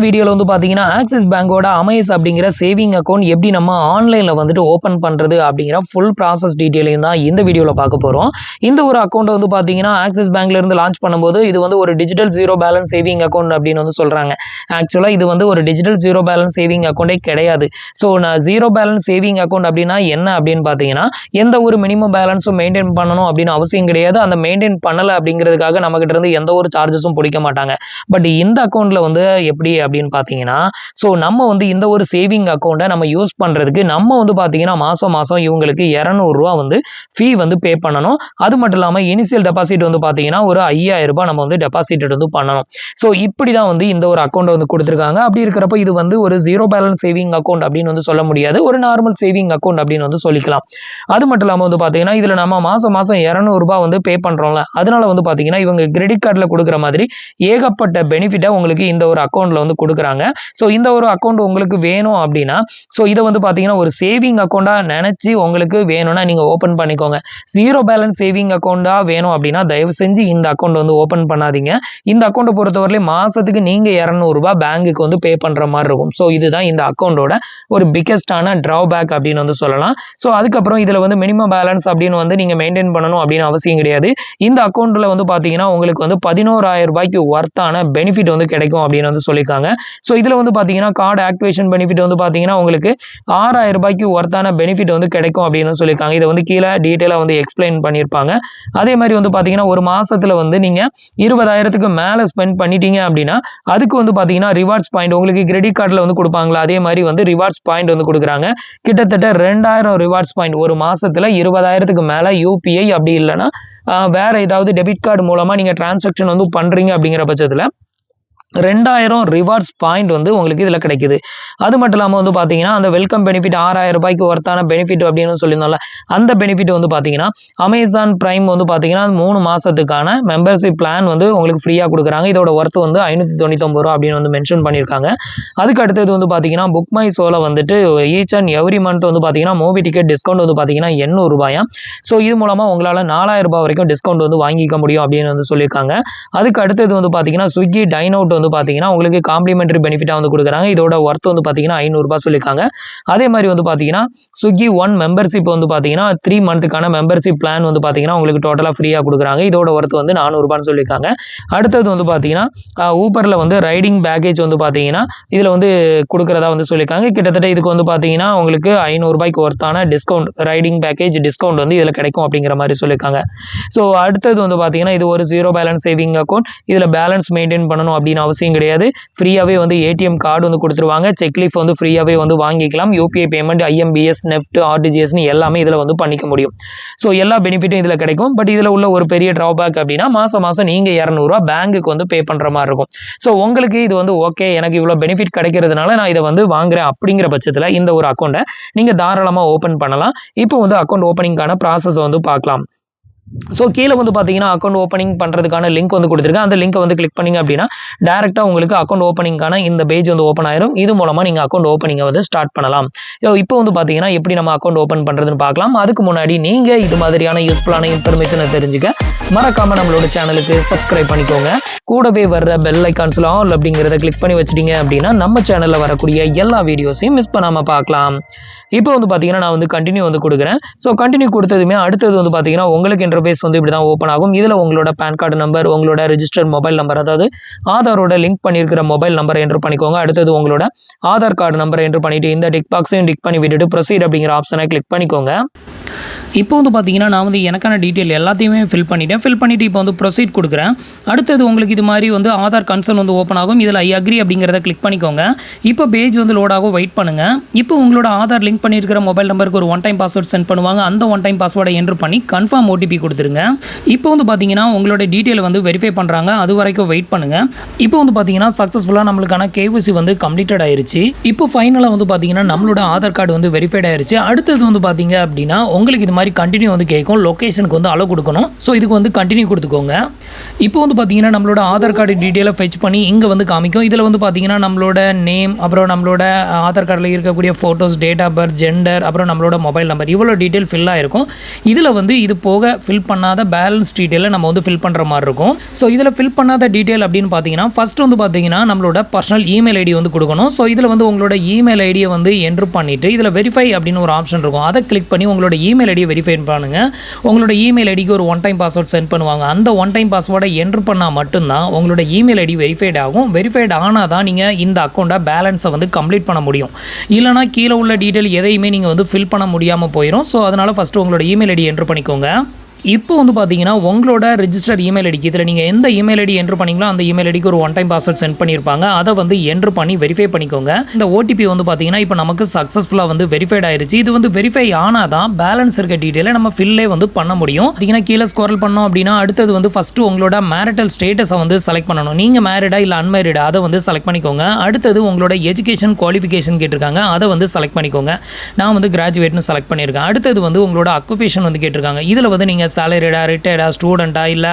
வீடியோல வந்து பாத்தீங்கன்னா ஆக்சிஸ் பேங்கோட அமேஸ் அப்படிங்கிற சேவிங் அக்கௌண்ட் எப்படி நம்ம ஆன்லைன்ல வந்துட்டு ஓபன் பண்றது அப்படிங்கிற ஃபுல் ப்ராசஸ் டீடைலையும் தான் இந்த வீடியோல பார்க்க போறோம். இந்த ஒரு அக்கௌண்ட் வந்து பாத்தீங்கன்னா ஆக்சிஸ் பேங்க்ல இருந்து லான்ச் பண்ணும்போது இது வந்து ஒரு digital zero balance saving account அப்படின்னு வந்து சொல்றாங்க. ஆக்சுவலா இது வந்து ஒரு டிஜிட்டல் ஜீரோ பேலன்ஸ் சேவிங் அக்கௌண்டே கிடையாது. ஸோ நான் ஜீரோ பேலன்ஸ் சேவிங் அக்கௌண்ட் அப்படின்னா என்ன அப்படின்னு பாத்தீங்கன்னா எந்த ஒரு மினிமம் பேலன்ஸும் மெயின்டைன் பண்ணணும் அப்படின்னு அவசியம் கிடையாது. அந்த மெயின்டைன் பண்ணல அப்படிங்கிறதுக்காக நம்ம கிட்ட இருந்து எந்த ஒரு சார்ஜஸும் பிடிக்க மாட்டாங்க. பட் இந்த அக்கௌண்ட்ல வந்து எப்படி அப்படின்னு பாத்தீங்கன்னா ஸோ நம்ம வந்து இந்த ஒரு சேவிங் அக்கௌண்ட்டை நம்ம யூஸ் பண்றதுக்கு நம்ம வந்து பாத்தீங்கன்னா மாசம் மாசம் இவங்களுக்கு 200 ரூபா வந்து ஃபீ வந்து பே பண்ணணும். அது மட்டும் இல்லாம இனிஷியல் டெபாசிட் வந்து பாத்தீங்கன்னா ஒரு 5000 ரூபாய் நம்ம வந்து டெபாசிட் வந்து பண்ணணும். ஸோ இப்படிதான் வந்து இந்த ஒரு அக்கௌண்ட் வந்து கொடுத்துருக்காங்க. அப்படி இருக்கிறப்ப இது வந்து ஒரு ஜீரோ பேலன்ஸ் சேவிங் அக்கௌண்ட் அப்படின்னு வந்து சொல்ல முடியாது. ஒரு நார்மல் சேவிங் அக்கௌண்ட் அப்படின்னு வந்து சொல்லிக்கலாம். அது மட்டும் இல்லாம வந்து பாத்தீங்கன்னா இதுல நம்ம மாசம் மாசம் 200 ரூபாய் வந்து பே பண்றோம்ல, அதனால வந்து பாத்தீங்கன்னா இவங்க கிரெடிட் கார்டுல கொடுக்குற மாதிரி ஏகப்பட்ட பெனிஃபிட்டை உங்களுக்கு இந்த ஒரு அக்கௌண்ட்ல வந்து கொடுக்குறாங்க. ஸோ இந்த ஒரு அக்கௌண்ட் உங்களுக்கு வேணும் அப்படின்னா ஸோ இதை வந்து பார்த்தீங்கன்னா ஒரு சேவிங் அக்கௌண்டா நினைச்சு உங்களுக்கு வேணும்னா நீங்க ஓப்பன் பண்ணிக்கோங்க. ஜீரோ பேலன்ஸ் சேவிங் அக்கௌண்டா வேணும் அப்படின்னா தயவு செஞ்சு இந்த அக்கௌண்ட் வந்து ஓப்பன் பண்ணாதீங்க. இந்த அக்கௌண்ட்டை பொறுத்தவரை மாசத்துக்கு நீங்க 200 ரூபாய் பேங்குக்கு வந்து பே பண்ற மாதிரி இருக்கும். ஸோ இதுதான் இந்த அக்கௌண்டோட ஒரு பிக்கெஸ்டான டிராபேக் அப்படின்னு வந்து சொல்லலாம். ஸோ அதுக்கப்புறம் இதுல வந்து மினிமம் பேலன்ஸ் அப்படின்னு வந்து நீங்க மெயின்டைன் பண்ணணும் அப்படின்னு அவசியம் கிடையாது. இந்த அக்கௌண்ட்ல வந்து பாத்தீங்கன்னா உங்களுக்கு வந்து 11,000 ரூபாய்க்கு ஒர்த்தான பெனிஃபிட் வந்து கிடைக்கும் அப்படின்னு வந்து சொல்லியிருக்காங்க. ஸோ இதுல வந்து பாத்தீங்கன்னா கார்டு ஆக்டிவேஷன் பெனிஃபிட் வந்து பாத்தீங்கன்னா உங்களுக்கு 6,000 ரூபாய்க்கு ஒர்த்தான பெனிஃபிட் வந்து கிடைக்கும் அப்படின்னு சொல்லியிருக்காங்க. இதை வந்து கீழே டீட்டெயிலா வந்து எக்ஸ்பிளைன் பண்ணியிருப்பாங்க. அதே மாதிரி வந்து பாத்தீங்கன்னா ஒரு மாசத்துல வந்து நீங்க 20,000க்கு மேல ஸ்பெண்ட் பண்ணிட்டீங்க அப்படின்னா அதுக்கு வந்து பாத்தீங்கன்னா ரிவார்ட்ஸ் பாயிண்ட் உங்களுக்கு கிரெடிட் கார்டுல வந்து கொடுப்பாங்களா, அதே மாதிரி வந்து ரிவார்ட்ஸ் பாயிண்ட் வந்து கொடுக்குறாங்க. கிட்டத்தட்ட 2000 ரிவார்ட்ஸ் பாயிண்ட் ஒரு மாசத்துல 20,000க்கு மேல யூபிஐ அப்படி இல்லைன்னா வேற ஏதாவது டெபிட் கார்டு மூலமா நீங்க டிரான்சாக்ஷன் வந்து பண்றீங்க அப்படிங்கிற பட்சத்துல 2000 ரிவார்ட்ஸ் பாயிண்ட் வந்து உங்களுக்கு இதுல கிடைக்குது. அது மட்டும் இல்லாம வந்து பாத்தீங்கன்னா அந்த வெல்கம் பெனிஃபிட் 6,000 ரூபாய்க்கு ஒர்த்தான பெனிஃபிட் அப்படின்னு சொல்லியிருந்தோம்ல, அந்த பெனிஃபிட் வந்து பாத்தீங்கன்னா அமேசான் பிரைம் வந்து பாத்தீங்கன்னா 3 மாசத்துக்கான மெம்பர்ஷிப் பிளான் வந்து உங்களுக்கு ஃப்ரீயா கொடுக்குறாங்க. இதோட ஒர்த் வந்து 599 ரூபா அப்படின்னு வந்து மென்ஷன் பண்ணியிருக்காங்க. அதுக்கு அடுத்தது வந்து பாத்தீங்கன்னா புக் மை ஷோல வந்துட்டு ஈச் அண்ட் எவ்ரி மந்த் வந்து பாத்தீங்கன்னா மூவி டிக்கெட் டிஸ்கவுண்ட் வந்து பாத்தீங்கன்னா 800 ரூபாயா. ஸோ இது மூலமா உங்களால 4,000 ரூபாய் வரைக்கும் டிஸ்கவுண்ட் வந்து வாங்கிக்க முடியும் அப்படின்னு வந்து சொல்லியிருக்காங்க. அதுக்கு அடுத்தது வந்து பாத்தீங்கன்னா ஸ்விக்கி டைன் அவுட் வந்து பாத்தீங்கன்னா உங்களுக்கு காம்ப்ளிமெண்டரி பெனிஃபிட்டா வந்து கொடுக்குறாங்க. இதோட ஒர்த் வந்து பாத்தீங்கன்னா 500 ரூபாய் சொல்லிருக்காங்க. அதே மாதிரி வந்து பாத்தீங்கன்னா ஸ்விக்கி ஒன் மெம்பர்ஷிப் வந்து பாத்தீங்கன்னா 3 மந்த்துக்கான மெம்பர்ஷிப் பிளான் வந்து பாத்தீங்கன்னா உங்களுக்கு டோட்டலா ஃப்ரீயா கொடுக்குறாங்க. இதோட ஒர்த் வந்து 400 ரூபாய்னு சொல்லிருக்காங்க. அடுத்தது வந்து பாத்தீங்கன்னா ஊபர்ல வந்து ரைடிங் பேக்கேஜ் வந்து பாத்தீங்கன்னா இதுல வந்து கொடுக்கறதா வந்து சொல்லிருக்காங்க. கிட்டத்தட்ட இதுக்கு வந்து பாத்தீங்கன்னா உங்களுக்கு 500 ரூபாய்க்கு ஒர்த்தான டிஸ்கவுண்ட் ரைடிங் பேக்கேஜ் டிஸ்கவுண்ட் வந்து இதுல கிடைக்கும் அப்படிங்கிற மாதிரி சொல்லிருக்காங்க. ஸோ அடுத்தது வந்து பாத்தீங்கன்னா இது ஒரு ஜீரோ பேலன்ஸ் சேவிங் அக்கௌண்ட். இதுல பேலன்ஸ் மெயின்டைன் பண்ணணும் அப்படின்னு அவசியம் கிடையாது. ஃப்ரீயாவே வந்து ஏடிஎம் கார்டு வந்து கொடுத்துருவாங்க. செக் லீஃப் வந்து ஃப்ரீயாவே வந்து வாங்கிக்கலாம். யூபிஐ பேமெண்ட், ஐஎம்பிஎஸ், நெஃப்ட், ஆர்டிஜிஎஸ்னு எல்லாமே இதுல வந்து பண்ணிக்க முடியும். ஸோ எல்லா பெனிஃபிட்டும் இதுல கிடைக்கும். பட் இதுல உள்ள ஒரு பெரிய டிராபேக் அப்படின்னா மாசம் மாசம் நீங்க 200 ரூபாய் பேங்குக்கு வந்து பே பண்ற மாதிரி இருக்கும். ஸோ உங்களுக்கு இது வந்து ஓகே, எனக்கு இவ்வளவு பெனிஃபிட் கிடைக்கிறதுனால நான் இதை வந்து வாங்குறேன் அப்படிங்கிற பட்சத்துல இந்த ஒரு அக்கௌண்ட்டை நீங்க தாராளமா ஓபன் பண்ணலாம். இப்போ வந்து அக்கௌண்ட் ஓபனிங்கான ப்ராசஸ் வந்து பார்க்கலாம். ஸோ கீழே வந்து பார்த்தீங்கன்னா அக்கௌண்ட் ஓப்பனிங் பண்ணுறதுக்கான லிங்க் வந்து கொடுத்துருக்கேன். அந்த லிங்க்கை வந்து கிளிக் பண்ணிங்க அப்படின்னா டேரெக்டாக உங்களுக்கு அக்கௌண்ட் ஓப்பனிங்கான இந்த பேஜ் வந்து ஓப்பன் ஆயிரும். இது மூலமாக நீங்கள் அக்கௌண்ட் ஓப்பனிங்கை வந்து ஸ்டார்ட் பண்ணலாம். இப்போ வந்து பார்த்தீங்கன்னா எப்படி நம்ம அக்கௌண்ட் ஓப்பன் பண்ணுறதுன்னு பார்க்கலாம். அதுக்கு முன்னாடி நீங்கள் இது மாதிரியான யூஸ்ஃபுல்லான இன்ஃபர்மேஷனை தெரிஞ்சுக்க மறக்காமல் நம்மளோட சேனலுக்கு சப்ஸ்கிரைப் பண்ணிக்கோங்க. கூடவே வர்ற பெல் ஐக்கான்ஸ்ல ஆல் அப்படிங்கிறத கிளிக் பண்ணி வச்சிட்டீங்க அப்படின்னா நம்ம சேனலில் வரக்கூடிய எல்லா வீடியோஸையும் மிஸ் பண்ணாமல் பார்க்கலாம். இப்போ வந்து பார்த்தீங்கன்னா நான் வந்து கண்டினியூ வந்து கொடுக்குறேன். ஸோ கண்டினியூ கொடுத்ததுமே அடுத்தது வந்து பார்த்தீங்கன்னா உங்களுக்கு இன்டர்ஃபேஸ் வந்து இப்படி தான் ஓப்பன் ஆகும். இதில் உங்களோட பேன் கார்டு நம்பர், உங்களோட ரெஜிஸ்டர்ட் மொபைல் நம்பர், அதாவது ஆதாரோட லிங்க் பண்ணியிருக்கிற மொபைல் நம்பரை என்டர் பண்ணிக்கோங்க. அடுத்தது உங்களோட ஆதார் கார்டு நம்பரை என்டர் பண்ணிட்டு இந்த டிக் பாக்ஸையும் டிக் பண்ணி விட்டுட்டு ப்ரொசீட் அப்படிங்கிற ஆப்ஷனை கிளிக் பண்ணிக்கோங்க. இப்போ வந்து பார்த்தீங்கன்னா நான் வந்து எனக்கான டீட்டெயில் எல்லாத்தையுமே ஃபில் பண்ணிவிட்டு இப்போ வந்து ப்ரொசீட் கொடுக்குறேன். அடுத்தது உங்களுக்கு இது மாதிரி வந்து ஆதார் கன்சர்ன் வந்து ஓப்பன் ஆகும். இதில் ஐ அக்ரி அப்படிங்கிறத கிளிக் பண்ணிக்கோங்க. இப்போ பேஜ் வந்து லோட் ஆகும், வெயிட் பண்ணுங்கள். இப்போ உங்களோட ஆதார் லிங்க் பண்ணியிருக்கிற மொபைல் நம்பருக்கு ஒரு ஒன் டைம் பாஸ்வேர்ட் சென்ட் பண்ணுவாங்க. அந்த ஒன் டைம் பாஸ்வேர்டை என்டர் பண்ணி கன்ஃபார்ம் ஓடிபி கொடுத்துருங்க. இப்போ வந்து பார்த்தீங்கன்னா உங்களோட டீட்டெயில் வந்து வெரிஃபை பண்ணுறாங்க, அது வரைக்கும் வெயிட் பண்ணுங்கள். இப்போ வந்து பார்த்தீங்கன்னா சக்ஸஸ்ஃபுல்லாக நம்மளுக்கான கேஒய்சி வந்து கம்ப்ளீட்டட் ஆயிருச்சு. இப்போ ஃபைனலாக வந்து பார்த்தீங்கன்னா நம்மளோட ஆதார் கார்டு வந்து வெரிஃபைட் ஆயிருச்சு. அடுத்தது வந்து பார்த்தீங்க அப்படின்னா உங்களுக்கு இது மாதிரி கண்டினியூ வந்து கேட்கும். லொக்கேஷனுக்கு வந்து அலோ கொடுக்கணும். ஸோ இதுக்கு வந்து கண்டினியூ கொடுத்துக்கோங்க. இப்போ வந்து பார்த்தீங்கன்னா நம்மளோட ஆதார் கார்டு டீட்டெயிலை ஃபெச் பண்ணி இங்கே வந்து காமிக்கும். இதில் வந்து பார்த்தீங்கன்னா நம்மளோட நேம், அப்புறம் நம்மளோட ஆதார் கார்டில் இருக்கக்கூடிய photos, date of birth, gender, அப்புறம் நம்மளோட மொபைல் நம்பர், இவ்வளோ டீட்டெயில் ஃபில் ஆகிருக்கும். இதில் வந்து இது போக ஃபில் பண்ணாத பேலன்ஸ் டீட்டெயிலை நம்ம வந்து ஃபில் பண்ணுற மாதிரி இருக்கும். ஸோ இதில் ஃபில் பண்ணாத டீட்டெயில் அப்படின்னு பார்த்தீங்கன்னா ஃபஸ்ட் வந்து பார்த்தீங்கன்னா நம்மளோட பர்சனல் இமெயில் ஐடி வந்து கொடுக்கணும். ஸோ இதில் வந்து உங்களோட இமெயில் ஐடியை வந்து என்ட்ரு பண்ணிவிட்டு இதில் வெரிஃபை அப்படின்னு ஒரு ஆப்ஷன் இருக்கும். அதை கிளிக் பண்ணி உங்களோட இமெயில் ஐடியை வெரிஃபை பண்ணுங்கள். உங்களோட இமெயில் ஐடிக்கு ஒரு ஒன் டைம் பாஸ்வேர்ட் சென்ட் பண்ணுவாங்க. அந்த ஒன் டைம் பாஸ்வேர்டை என்ட்ரு பண்ணால் மட்டும்தான் உங்களோட இமெயில் ஐடி வெரிஃபைட் ஆகும். வெரிஃபைட் ஆனால் தான் நீங்கள் இந்த அக்கௌண்ட்டை பேலன்ஸை வந்து கம்ப்ளீட் பண்ண முடியும். இல்லைனா கீழே உள்ள டீட்டெயில் எதையுமே நீங்கள் வந்து ஃபில் பண்ண முடியாமல் போயிடும். ஸோ அதனால் ஃபஸ்ட்டு உங்களோட இமெயில் ஐடி என்ட்ரு பண்ணிக்கோங்க. இப்போ வந்து பார்த்தீங்கன்னா உங்களோட ரிஜிஸ்டர் இமெயில் ஐடிக்கு இதில் நீங்கள் எந்த இமெயில் ஐடி என்ட்ரு பண்ணிங்களோ அந்த இமெயில் ஐடிக்கு ஒரு ஒன் டைம் பாஸ்வேர்ட் சென்ட் பண்ணியிருப்பாங்க. அதை வந்து என்ட்ரு பண்ணி வெரிஃபை பண்ணிக்கோங்க. இந்த ஓடிபி வந்து பார்த்தீங்கன்னா இப்போ நமக்கு சக்ஸஸ்ஃபுல்லாக வந்து வெரிஃபைட் ஆயிருச்சு. இது வந்து வெரிஃபை ஆனால் தான் பேலன்ஸ் இருக்க டீட்டெயிலை நம்ம ஃபில்லே வந்து பண்ண முடியும். பார்த்தீங்கன்னா கீழே ஸ்க்ரோல் பண்ணோம் அப்படின்னா அடுத்தது வந்து ஃபஸ்ட்டு உங்களோட மேரிட்டல் ஸ்டேட்டஸை வந்து செலக்ட் பண்ணணும். நீங்கள் மேரிடா இல்லை அன்மேரிடா அதை வந்து செலக்ட் பண்ணிக்கோங்க. அடுத்தது உங்களோட எஜுகேஷன் குவாலிஃபிகேஷன் கேட்டிருக்காங்க. அதை வந்து செலக்ட் பண்ணிக்கோங்க. நான் வந்து கிராஜுவேட்னு செலக்ட் பண்ணியிருக்கேன். அடுத்தது வந்து உங்களோட அக்குபேஷன் வந்து கேட்டிருக்காங்க. இதில் வந்து நீங்கள் சேலரிடா, ரிட்டையர்டா, ஸ்டூடெண்ட்டா, இல்லை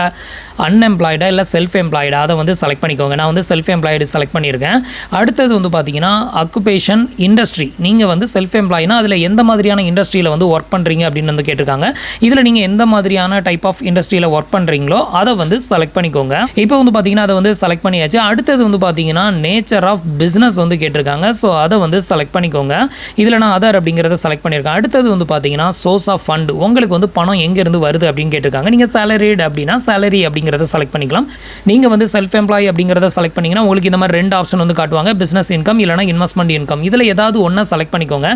அன்எம்ப்ளாய்டா, இல்லை செல்ஃப் எம்ப்ளாய்டா அதை வந்து செலக்ட் பண்ணிக்கோங்க. நான் வந்து செல்ஃப் எம்ப்ளாய்டு செலக்ட் பண்ணியிருக்கேன். அடுத்தது வந்து பார்த்தீங்கன்னா அக்குபேஷன் இண்டஸ்ட்ரி. நீங்கள் வந்து செல்ஃப் எம்ப்ளாய்னா அதில் எந்த மாதிரியான இண்டஸ்ட்ரியில் வந்து ஒர்க் பண்ணுறீங்க அப்படின்னு வந்து கேட்டிருக்காங்க. இதில் நீங்கள் எந்த மாதிரியான டைப் ஆஃப் இண்டஸ்ட்ரியில் ஒர்க் பண்ணுறீங்களோ அதை வந்து செலக்ட் பண்ணிக்கோங்க. இப்போ வந்து பார்த்தீங்கன்னா அதை வந்து செலக்ட் பண்ணியாச்சு. அடுத்தது வந்து பார்த்தீங்கன்னா நேச்சர் ஆஃப் பிஸ்னஸ் வந்து கேட்டிருக்காங்க. ஸோ அதை வந்து செலக்ட் பண்ணிக்கோங்க. இதில் நான் அதர் அப்படிங்கிறத செலக்ட் பண்ணியிருக்கேன். அடுத்தது வந்து பார்த்தீங்கன்னா சோர்ஸ் ஆஃப் ஃபண்ட். உங்களுக்கு வந்து பணம் எங்கேருந்து வருது அப்படின்னு கேட்டிருக்காங்க. நீங்கள் சேலரிட் அப்படின்னா சேலரி அப்படிங்கிறத செலக்ட் பண்ணிக்கலாம். நீங்கள் வந்து செல்ஃப் எம்ப்ளாய் அப்படிங்கிறத செலக்ட் பண்ணிங்கன்னா உங்களுக்கு இந்த மாதிரி ரெண்டு ஆப்ஷன் வந்து காட்டுவாங்க. பிஸ்னஸ் இன்கம் இல்லைனா இன்வெஸ்ட்மெண்ட் இன்கம். இதில் ஏதாவது ஒன்றா செலக்ட் பண்ணிக்கோங்க.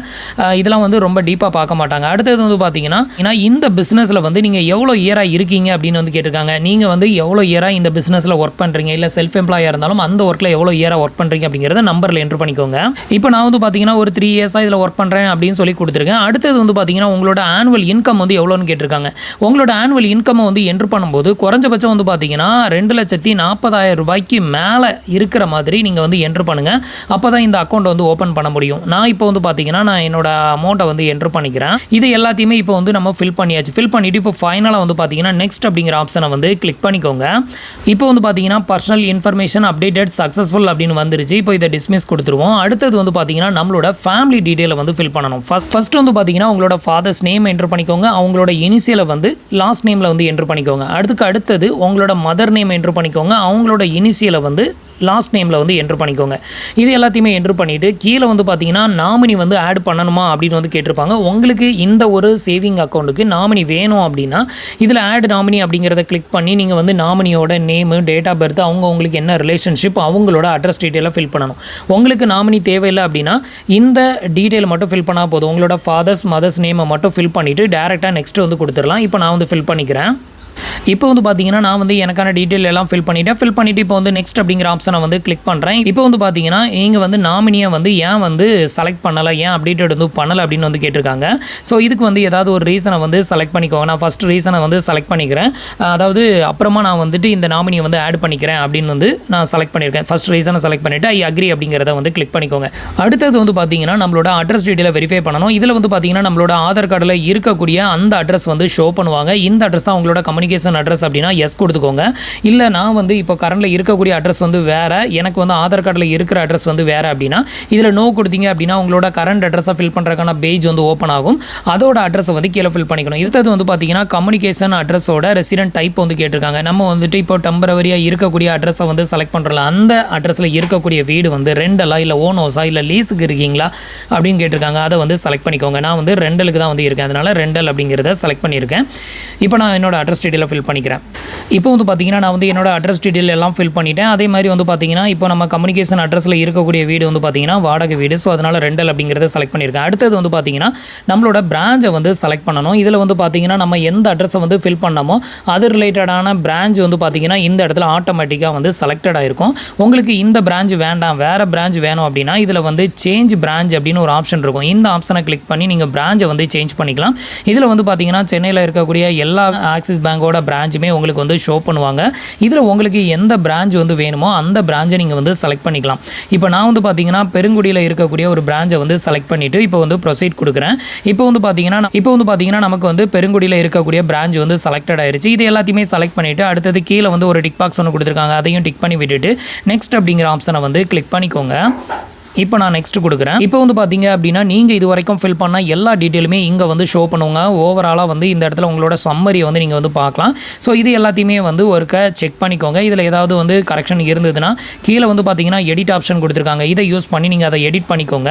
இதெல்லாம் வந்து ரொம்ப டீப்பாக பார்க்க மாட்டாங்க. அடுத்தது வந்து பார்த்தீங்கன்னா இந்த பிஸ்னஸில் வந்து நீங்கள் எவ்வளோ இயராக இருக்கீங்க அப்படின்னு வந்து கேட்டிருக்காங்க. நீங்கள் வந்து எவ்வளோ இயராக இந்த பிஸ்னஸில் ஒர்க் பண்ணுறீங்க, இல்லை செல்ஃப் எம்ப்ளாயாக இருந்தாலும் அந்த ஒர்க்கில் எவ்வளோ இயராக ஒர்க் பண்ணுறீங்க அப்படிங்கிறத நம்பரில் என்ட்ரு பண்ணிக்கோங்க. இப்போ நான் வந்து பார்த்தீங்கன்னா ஒரு 3 இயர்ஸாக இதில் ஒர்க் பண்ணுறேன் அப்படின்னு சொல்லி கொடுத்துருக்கேன். அடுத்தது வந்து பார்த்தீங்கன்னா உங்களோட ஆனுவல் இன்கம் வந்து எவ்வளோன்னு கேட்டிருக்காங்க. உங்களோட ஆனுவல் இன்கம் வந்து என்ட்ரு பண்ணும்போது குறைஞ்சபட்சம் வந்து பார்த்தீங்கன்னா 2,40,000 ரூபாய்க்கு மேலே இருக்கிற மாதிரி நீங்கள் வந்து என்ட்ரு பண்ணுங்கள். அப்போ தான் இந்த அக்கௌண்ட் வந்து ஓப்பன் பண்ண முடியும். நான் இப்போ வந்து பார்த்தீங்கன்னா நான் என்னோட அமௌண்ட்டை வந்து என்ட்ரு பண்ணிக்கிறேன். இது எல்லாத்தையுமே இப்போ வந்து நம்ம ஃபில் பண்ணியாச்சு. ஃபில் பண்ணிவிட்டு இப்போ ஃபைனலாக வந்து பார்த்தீங்கன்னா நெக்ஸ்ட் அப்படிங்கிற ஆப்ஷனை வந்து கிளிக் பண்ணிக்கோங்க. இப்போ வந்து பார்த்தீங்கன்னா பர்சனல் இன்ஃபர்மேஷன் அப்டேட்டட் சக்ஸஸ்ஃபுல் அப்படின்னு வந்துருச்சு. இப்போ இதை டிஸ்மிஸ் கொடுத்துருவோம். அடுத்தது வந்து பார்த்தீங்கன்னா நம்மளோட ஃபேமிலி டீட்டெயிலை வந்து ஃபில் பண்ணணும். ஃபர்ஸ்ட் வந்து பார்த்தீங்கன்னா உங்களோட ஃபாதர்ஸ் நேம் என்ட்ரு பண்ணிக்கோங்க. அவங்களோட இனிஷியலை வந்து லாஸ்ட் நேமில் வந்து என்ட்ரு பண்ணிக்கோங்க. அடுத்தது உங்களோட மதர் நேம் என்ட்ரு பண்ணிக்கோங்க. அவங்களோட இனிஷியலை வந்து லாஸ்ட் நேமில் வந்து என்ட்ரு பண்ணிக்கோங்க. இது எல்லாத்தையுமே என்ட்ரு பண்ணிவிட்டு கீழே வந்து பார்த்தீங்கன்னா நாமினி வந்து ஆட் பண்ணணுமா அப்படின்னு வந்து கேட்டிருப்பாங்க. உங்களுக்கு இந்த ஒரு சேவிங் அக்கௌண்ட்டுக்கு நாமினி வேணும் அப்படின்னா இதில் ஆட் நாமினி அப்படிங்கிறத கிளிக் பண்ணி நீங்கள் வந்து நாமினியோட நேமு, டேட் ஆஃப் பர்த், அவங்களுக்கு என்ன ரிலேஷன்ஷிப், அவங்களோட அட்ரஸ் டீட்டெயிலாக ஃபில் பண்ணணும். உங்களுக்கு நாமினி தேவையில்லை அப்படின்னா இந்த டீட்டெயில் மட்டும் ஃபில் பண்ணால் போதும். உங்களோட ஃபாதர்ஸ் மதர்ஸ் நேமை மட்டும் ஃபில் பண்ணிவிட்டு டேரெக்டாக நெக்ஸ்ட் வந்து கொடுத்துடலாம். இப்போ நான் வந்து ஃபில் பண்ணிக்கிறேன். இப்போ வந்து பார்த்தீங்கன்னா நான் வந்து எனக்கான டீட்டெயில் எல்லாம் ஃபில் பண்ணிவிட்டு இப்போ வந்து நெக்ஸ்ட் அப்படிங்கிற ஆப்ஷனை வந்து கிளிக் பண்ணுறேன். இப்போ வந்து பார்த்தீங்கன்னா நீங்கள் வந்து நாமினியை வந்து ஏன் வந்து செலக்ட் பண்ணலை, ஏன் அப்டேட்டட் வந்து பண்ணலை அப்படின்னு வந்து கேட்டிருக்காங்க. ஸோ இதுக்கு வந்து ஏதாவது ஒரு ரீசனை வந்து செலக்ட் பண்ணிக்கோங்க. நான் ஃபஸ்ட் ரீசனை வந்து செலக்ட் பண்ணிக்கிறேன். அதாவது அப்புறமா நான் வந்துட்டு இந்த நாமினியை வந்து ஆட் பண்ணிக்கிறேன் அப்படின்னு வந்து நான் செலக்ட் பண்ணியிருக்கேன். ஃபஸ்ட் ரீசனை செலக்ட் பண்ணிவிட்டு ஐ அக்ரி அப்படிங்கிறத வந்து கிளிக் பண்ணிக்கோங்க. அடுத்தது வந்து பார்த்தீங்கன்னா நம்மளோட அட்ரஸ் டீட்டெயிலை வெரிஃபை பண்ணணும். இதில் வந்து பார்த்தீங்கன்னா நம்மளோட ஆதார் கார்டில் இருக்கக்கூடிய அந்த அட்ரஸ் வந்து ஷோ பண்ணுவாங்க. இந்த அட்ரஸ் தான் உங்களோட கம்யூனிகேஷன் அட்ரஸ் அப்படின்னா எஸ் கொடுத்துக்கோங்க. இல்லை நான் வந்து இப்போ கரண்டில் இருக்கக்கூடிய அட்ரஸ் வந்து வேறு, எனக்கு வந்து ஆதார் கார்டில் இருக்கிற அட்ரஸ் வந்து வேறு அப்படின்னா இதில் நோ கொடுத்தீங்க அப்படின்னா உங்களோட கரண்ட் அட்ரஸை ஃபில் பண்ணுறதுக்கான பேஜ் வந்து ஓப்பன் ஆகும். அதோட அட்ரஸை வந்து கீழே ஃபில் பண்ணிக்கணும். இது வந்து பார்த்தீங்கன்னா கம்யூனிகேஷன் அட்ரஸோட ரெசிடென்ட் டைப் வந்து கேட்டிருக்காங்க. நம்ம வந்துட்டு இப்போ டெம்பரவரியாக இருக்கக்கூடிய அட்ரஸை வந்து செலக்ட் பண்ணுறோம்ல, அந்த அட்ரஸில் இருக்கக்கூடிய வீடு வந்து ரெண்டலா இல்லை ஓன் ஹவுஸா இல்லை லீஸுக்கு இருக்கீங்களா அப்படின்னு கேட்டிருக்காங்க. அதை வந்து செலக்ட் பண்ணிக்கோங்க. நான் வந்து ரெண்டலுக்கு தான் வந்து இருக்கேன். அதனால் ரெண்டல் அப்படிங்கிறத செலக்ட் பண்ணியிருக்கேன். இப்போ நான் என்னோட அட்ரஸ் டீட்டெயிலை ஃபில் பண்ணிக்கிறேன். இப்போ வந்து பார்த்தீங்கன்னா நான் வந்து என்னோட அட்ரஸ் டீட்டெயில் எல்லாம் ஃபில் பண்ணிட்டேன். அதே மாதிரி வந்து பார்த்தீங்கன்னா இப்போ நம்ம கம்யூனிகேஷன் அட்ரஸில் இருக்கக்கூடிய வீடு வந்து பார்த்தீங்கன்னா வாடகை வீடு. ஸோ அதனால் ரெண்டல் அப்படிங்கிறத செலக்ட் பண்ணியிருக்கேன். அடுத்தது வந்து பார்த்தீங்கன்னா நம்மளோட பிரான்ச்சை வந்து செலக்ட் பண்ணணும். இதில் வந்து பார்த்தீங்கன்னா நம்ம எந்த அட்ரஸை வந்து ஃபில் பண்ணமோ அது ரிலேட்டடான பிரான்ச் வந்து பார்த்தீங்கன்னா இந்த இடத்துல ஆட்டோமேட்டிக்காக வந்து செலக்டட் ஆகிருக்கும். உங்களுக்கு இந்த பிரான்ச் வேண்டாம், வேறு பிரான்ச் வேணும் அப்படின்னா இதில் வந்து சேஞ்ச் பிரான்ச் அப்படின்னு ஒரு ஆப்ஷன் இருக்கும். இந்த ஆப்ஷனை கிளிக் பண்ணி நீங்கள் பிரான்ச்சை வந்து சேஞ்ச் பண்ணிக்கலாம். இதில் வந்து பார்த்தீங்கன்னா சென்னையில் இருக்கக்கூடிய எல்லா ஆக்சிஸ் பேங்கோட பேங்கோட பிரான்ச்சுமே உங்களுக்கு வந்து ஷோ பண்ணுவாங்க. இதில் உங்களுக்கு எந்த பிரான்ச் வந்து வேணுமோ அந்த பிரான்ச்சை நீங்கள் வந்து செலக்ட் பண்ணிக்கலாம். இப்போ நான் வந்து பார்த்தீங்கன்னா பெருங்குடியில் இருக்கக்கூடிய ஒரு பிரான்ச்சை வந்து செலக்ட் பண்ணிவிட்டு இப்போ வந்து ப்ரொசீட் கொடுக்குறேன். இப்போ வந்து பார்த்தீங்கன்னா நமக்கு வந்து பெருங்குடியில் இருக்கக்கூடிய பிரான்ச் வந்து செலக்டட் ஆயிருச்சு. இது எல்லாத்தையுமே செலக்ட் பண்ணிவிட்டு அடுத்தது கீழே வந்து ஒரு டிக் பாக்ஸ் ஒன்று கொடுத்துருக்காங்க. அதையும் டிக் பண்ணி விட்டுட்டு நெக்ஸ்ட் அப்படிங்கிற ஆப்ஷனை வந்து கிளிக் பண்ணிக்கோங்க. இப்போ நான் நெக்ஸ்ட் கொடுக்குறேன். இப்போ வந்து பார்த்தீங்க அப்படின்னா நீங்கள் இது வரைக்கும் ஃபில் பண்ண எல்லா டீட்டெயிலுமே இங்கே வந்து ஷோ பண்ணுவாங்க. ஓவராலாக வந்து இந்த இடத்துல உங்களோட சம்மரியை வந்து நீங்கள் வந்து பார்க்கலாம். ஸோ இது எல்லாத்தையுமே வந்து ஒருக்க செக் பண்ணிக்கோங்க. இதில் ஏதாவது வந்து கரெக்ஷன் இருந்ததுன்னா கீழே வந்து பார்த்தீங்கன்னா எடிட் ஆப்ஷன் கொடுத்துருக்காங்க. இதை யூஸ் பண்ணி நீங்கள் அதை எடிட் பண்ணிக்கோங்க.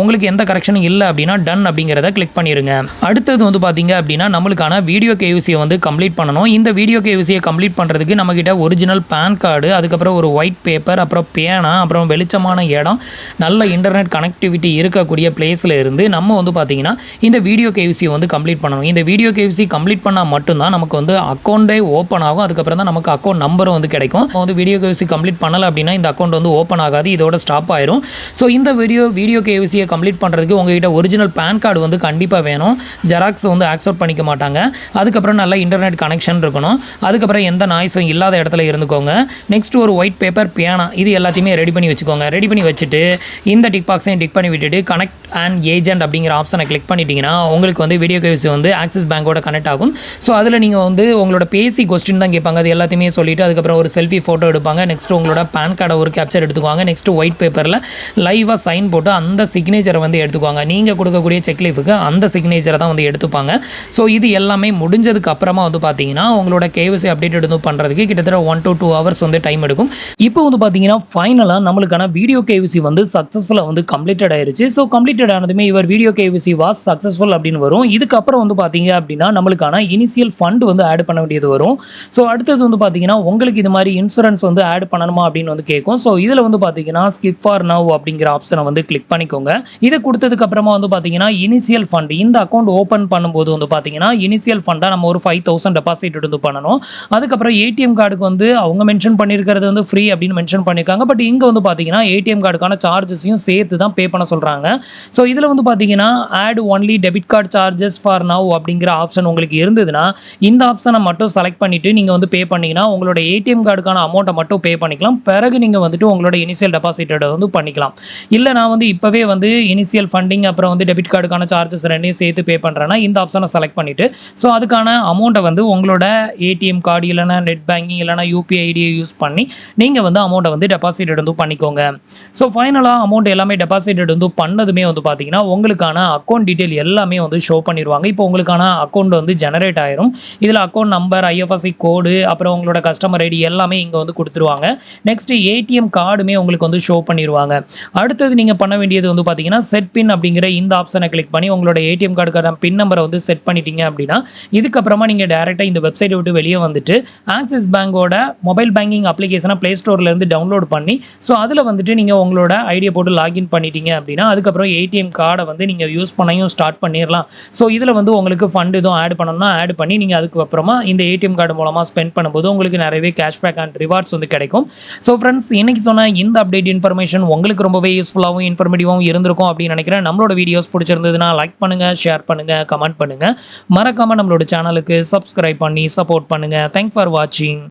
உங்களுக்கு எந்த கரெக்ஷனும் இல்லை அப்படின்னா டன் அப்படிங்கிறத கிளிக் பண்ணிடுங்க. அடுத்தது வந்து பார்த்தீங்க அப்படின்னா நம்மளுக்கான வீடியோ கேவிசியை வந்து கம்ப்ளீட் பண்ணணும். இந்த வீடியோ கேவிசியை கம்ப்ளீட் பண்ணுறதுக்கு நம்மக்கிட்ட ஒரிஜினல் பேன் கார்டு, அதுக்கப்புறம் ஒரு ஒயிட் பேப்பர், அப்புறம் பேனா, அப்புறம் வெளிச்சமான இடம், நல்ல இன்டர்நெட் கனெக்டிவிட்டி இருக்கக்கூடிய பிளேஸில் இருந்து நம்ம வந்து பார்த்தீங்கன்னா இந்த வீடியோ கேவிசியை வந்து கம்ப்ளீட் பண்ணணும். இந்த வீடியோ கேவிசி கம்ப்ளீட் பண்ணால் மட்டும்தான் நமக்கு வந்து அக்கௌண்ட்டே ஓப்பன் ஆகும். அதுக்கப்புறம் தான் நமக்கு அக்கௌண்ட் நம்பரும் வந்து கிடைக்கும். வந்து வீடியோ கேவிசி கம்ப்ளீட் பண்ணலை அப்படின்னா இந்த அக்கௌண்ட் வந்து ஓப்பன் ஆகாது, இதோட ஸ்டாப் ஆயிரும். ஸோ இந்த வீடியோ கேவிசியை கம்ப்ளீட் பண்ணுறதுக்கு உங்ககிட்ட ஒரிஜினல் பேன் கார்டு வந்து கண்டிப்பாக வேணும். ஜெராக்ஸ் வந்து ஆக்செப்ட் பண்ணிக்க மாட்டாங்க. அதுக்கப்புறம் நல்ல இன்டர்நெட் கனெக்ஷன் இருக்கணும். அதுக்கப்புறம் எந்த நாய்ஸும் இல்லாத இடத்துல இருந்துக்கோங்க. நெக்ஸ்ட் ஒரு ஒயிட் பேப்பர், பேனா, இது எல்லாத்தையுமே ரெடி பண்ணி வச்சுக்கோங்க. ரெடி பண்ணி வச்சுட்டு இந்த டிக் பாக்ஸையும் டிக் பண்ணி விட்டுட்டு கனெக்ட் அண்ட் ஏஜென்ட் அப்படிங்கிற ஆப்ஷனை கிளிக் பண்ணிட்டீங்கன்னா உங்களுக்கு வந்து வீடியோ கேவிசி வந்து ஆக்சிஸ் பேங்கோட கனெக்ட் ஆகும். ஸோ அதில் நீங்கள் வந்து உங்களோட பேசி கொஸ்டின் தான் கேட்பாங்க. அது எல்லாத்தையுமே சொல்லிவிட்டு அதுக்கப்புறம் ஒரு செல்ஃபி ஃபோட்டோ எடுப்பாங்க. நெக்ஸ்ட் உங்களோட பேன் கார்டை ஒரு கேப்சர் எடுத்துக்குவாங்க. நெக்ஸ்ட் ஒயிட் பேப்பரில் லைவாக சைன் போட்டு அந்த சிக்னேச்சரை வந்து எடுத்துக்குவாங்க. நீங்கள் கொடுக்கக்கூடிய செக்லீஃபுக்கு அந்த சிக்னேச்சரை தான் வந்து எடுத்துப்பாங்க. ஸோ இது எல்லாமே முடிஞ்சதுக்கு அப்புறமா வந்து பார்த்தீங்கன்னா உங்களோட கேவிசி அப்டேட் எடுத்து பண்ணுறதுக்கு கிட்டத்தட்ட 1 to 2 hours வந்து டைம் எடுக்கும். இப்போ வந்து பார்த்தீங்கன்னா ஃபைனலாக நம்மளுக்கான வீடியோ கேவிசி வந்து சக்ஸஸ்ஃபுல்லாக வந்து கம்ப்ளீட்டட் ஆயிருச்சு. ஸோ கம்ப்ளீட்டட் ஆனதுமே இவர் வீடியோ கேவிசி வாஸ் சக்ஸஸ்ஃபுல் அப்படின்னு வரும். இதுக்கப்புறம் வந்து பார்த்தீங்க அப்படின்னா நம்மளுக்கான இனிஷியல் ஃபண்ட் வந்து ஆட் பண்ண வேண்டியது வரும். ஸோ அடுத்தது வந்து பார்த்தீங்கன்னா உங்களுக்கு இது மாதிரி இன்சூரன்ஸ் வந்து ஆட் பண்ணணுமா அப்படின்னு வந்து கேட்கும். ஸோ இதில் வந்து பார்த்தீங்கன்னா ஸ்கிப் ஃபார் நவ் அப்படிங்கிற ஆப்ஷனை வந்து கிளிக் பண்ணிக்கோங்க. இதை கொடுத்ததுக்கு அப்புறமா வந்து பார்த்தீங்கன்னா இனிஷியல் ஃபண்ட் இந்த அக்கௌண்ட் ஓப்பன் பண்ணும்போது வந்து பார்த்தீங்கன்னா இனிஷியல் ஃபண்டாக நம்ம ஒரு 5,000 டெபாசிட் வந்து பண்ணணும். அதுக்கப்புறம் ஏடிஎம் கார்டுக்கு வந்து அவங்க மென்ஷன் பண்ணியிருக்கிறது வந்து ஃப்ரீ அப்படின்னு மென்ஷன் பண்ணியிருக்காங்க. பட் இங்கே வந்து பார்த்தீங்கன்னா ஏடிஎம் கார்டுக்கான சார்ஜஸையும் சேர்த்து தான் பே பண்ண சொல்கிறாங்க. ஸோ இதில் வந்து பார்த்தீங்கன்னா add only debit card charges for now அப்படிங்கிற ஆப்ஷன் உங்களுக்கு இருந்ததுன்னா இந்த ஆப்ஷனை மட்டும் செலக்ட் பண்ணிவிட்டு நீங்கள் வந்து பே பண்ணிங்கன்னா உங்களோட ஏடிஎம் கார்டுக்கான அமௌண்ட்டை மட்டும் பே பண்ணிக்கலாம். பிறகு நீங்கள் வந்துட்டு உங்களோட இனிஷியல் டெபாசிட்டை வந்து பண்ணிக்கலாம். இல்லை நான் வந்து இப்போவே வந்து இனிஷியல் ஃபண்டிங் அப்புறம் வந்து டெபிட் கார்டுக்கான சார்ஜஸ் ரெண்டையும் சேர்த்து பே பண்ணுறேன்னா இந்த ஆப்ஷனை செலக்ட் பண்ணிவிட்டு ஸோ அதுக்கான அமௌண்ட்டை வந்து உங்களோட ஏடிஎம் கார்டு இல்லைனா நெட் பேங்கிங் இல்லைனா யூபிஐ ஐடியை யூஸ் பண்ணி நீங்கள் வந்து அமௌண்ட்டை வந்து டெபாசிட் வந்து பண்ணிக்கோங்க. ஸோ ஃபைனலாக அமௌண்ட் எல்லாமே டெபாசிட் வந்து பண்ணதுமே வந்து பார்த்தீங்கன்னா உங்களுக்கான அக்கௌண்ட் டீட்டெயில் எல்லாமே வந்து ஷோ பண்ணிடுவாங்க. இப்போ உங்களுக்கான அக்கௌண்ட் வந்து ஜெனரேட் ஆயிரும். இதில் அக்கௌண்ட் நம்பர், ஐஎஃப்எஸ்சி கோடு, அப்புறம் உங்களோட கஸ்டமர் ஐடி எல்லாமே இங்கே வந்து கொடுத்துருவாங்க. நெக்ஸ்ட் ஏடிஎம் கார்டுமே உங்களுக்கு வந்து ஷோ பண்ணிடுவாங்க. அடுத்தது நீங்கள் பண்ண வேண்டியது வந்து பார்த்தீங்கன்னா செட் பின் அப்படிங்கிற இந்த ஆப்ஷனை கிளிக் பண்ணி உங்களோட ஏடிஎம் கார்டுக்கான பின் நம்பரை வந்து செட் பண்ணிட்டீங்க அப்படின்னா இதுக்கப்புறமா நீங்கள் டேரெக்டாக இந்த வெப்சைட்டை விட்டு வெளியே வந்துட்டு ஆக்சிஸ் பேங்கோட மொபைல் பேங்கிங் அப்ளிகேஷனை ப்ளே ஸ்டோர்லேருந்து டவுன்லோட் பண்ணி ஸோ அதில் வந்துட்டு நீங்கள் உங்களோட ஐடியை போட்டு லாகின் பண்ணிட்டீங்க அப்படின்னா அதுக்கப்புறம் ஏடிஎம் கார்டை வந்து நீங்கள் யூஸ் பண்ணையும் ஸ்டார்ட் பண்ணிடலாம். ஸோ இதில் வந்து உங்களுக்கு ஃபண்ட் எதுவும் ஆட் பண்ணணும்னா ஆட் பண்ணி நீங்கள் அதுக்கப்புறமா இந்த ஏடிஎம் கார்டு மூலமாக ஸ்பெண்ட் பண்ணும்போது உங்களுக்கு நிறையவே கேஷ்பேக் அண்ட் ரிவார்ட்ஸ் வந்து கிடைக்கும். ஸோ ஃப்ரெண்ட்ஸ், இன்னைக்கு சொன்ன இந்த அப்டேட் இன்ஃபர்மேஷன் உங்களுக்கு ரொம்பவே யூஸ்ஃபுல்லாகவும் இன்ஃபர்மேட்டிவாகவும் இருந்திருக்கும் அப்படின்னு நினைக்கிறேன். நம்மளோட வீடியோஸ் பிடிச்சிருந்ததுன்னா லைக் பண்ணுங்கள், ஷேர் பண்ணுங்கள், கமெண்ட் பண்ணுங்கள். மறக்காமல் நம்மளோட சேனலுக்கு சப்ஸ்கிரைப் பண்ணி சப்போர்ட் பண்ணுங்கள். தேங்க்ஸ் ஃபார் வாட்சிங்.